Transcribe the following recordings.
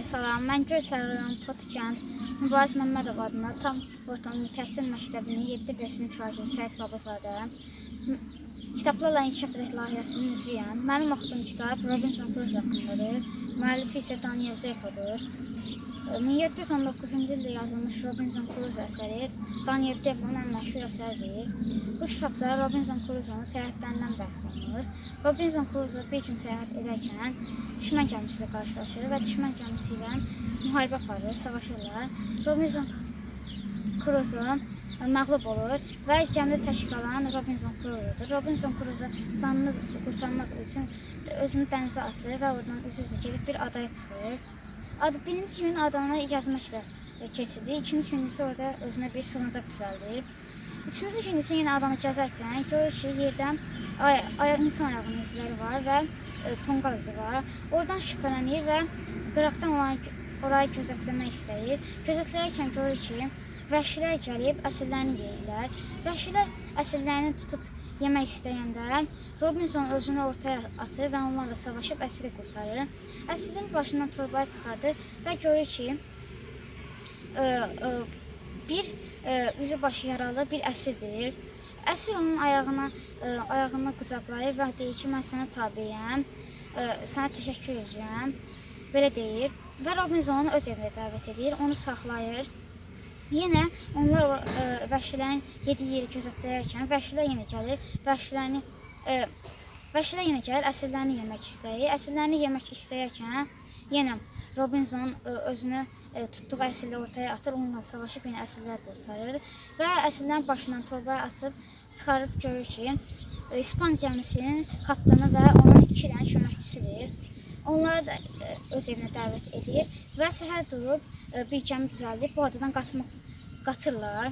Salam, mən Göyçay rayon Potkənd Mübariz Məmmədov adına tam orta ümumi təhsil məktəbinin 7B sinif şagirdi Səid Babazadə kitablarla inkişaf edək layihəsinin üzvüyəm. Mənim oxuduğum kitab Robinson Crusoe haqqındadır. Müəllifi isə Daniel Defoe'dur. 1719-cu ildə yazılmış Robinson Crusoe əsəri Daniel Defoe'nun ən məşhur əsəridir. Bu kitabda Robinson Crusoe'nun səyahətlərindən bəhs olunur. Robinson Crusoe bir gün səyahət edərkən düşmən gəmisi ilə qarşılaşır və düşmən gəmisi ilə müharibə aparır, savaşırlar. Robinson Crusoe məğlub olur və gəmidə tək qalan Robinson Crusoe'dur. Robinson Crusoe canını qurtarmaq üçün özünü dənizə atır və oradan üzü-üzə gedib bir adaya çıxır. Birinci gün adana gəzməklə keçirdi. İkinci gün isə orada özünə bir sığıncaq düzəldir. Üçüncü gün isə yenə adanı gəzərkən görür ki, yerdə insan ayağının izləri var və tonqal izi var. Oradan şübhələnir və qıraqdan orayı gözetləmək istəyir. Gözetləyərkən görür ki, vəhşilər gəlib əsirlərini yeyirlər. Vəhşilər əsirlərini tutub yemək istəyəndə Robinson özünü ortaya atır və onlarla savaşıb əsiri qurtarır.Əsirin başından torbaya çıxardır və görür ki, bir üzü başı yaralı bir əsirdir. Əsir onun ayağını qucaqlayır və deyir ki, mən sənə tabiyəm, sənə təşəkkür edirəm, belə deyir. Və Robinson onu öz evinə dəvət edir, onu saxlayır. Yenə onlar vəhşilərin yediyi yeri gözetləyərkən vəhşilər yenə gəlir, vəhşilər yenə gəlir, əsirlərini yemək istəyir. Əsirlərini yemək istəyərkən yenə Robinson özünü tutduğu əsirlə ortaya atır, onunla savaşıb yenə əsirlər qurtarır və əsirlərin başından torbaya açıb çıxarıb görür ki, İspan gəmisinin kapitanı və onun 2 dənə köməkçisidir. Onları da öz evinə dəvət edir və səhər durub bir gəmi düzəldib bu adadan qaçırlar.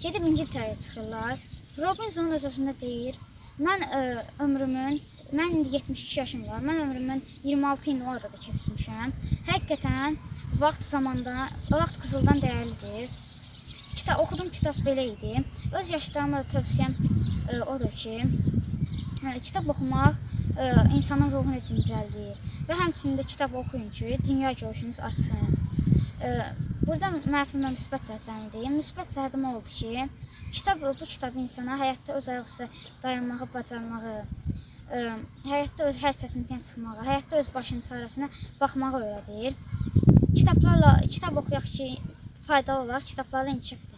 Gedib İngiltərəyə çıxırlar. Robinson öz-özündə deyir, mən indi 72 yaşım var, mən ömrümün 26 ilini o adada keçirmişəm. Həqiqətən vaxt qızıldan dəyərlidir. Oxuduğum kitab belə idi. Öz yaşlarıma da tövsiyəm odur ki, kitab oxumaq insanın ruhunu dincəldir və həmçinin də kitab oxuyun ki, dünya görüşünüz artsın. Burada mənfi müsbət cəhətlərini deyim. Müsbət cəhətim oldu ki, bu kitab insana həyatda öz ayaq üstə dayanmağı, bacarmağı, həyatda öz hər çətinlikdən çıxmağı, həyatda öz başının çarəsinə baxmağı öyrədir. Kitab oxuyaq ki, faydalı olaq, kitablarla inkişaf edək.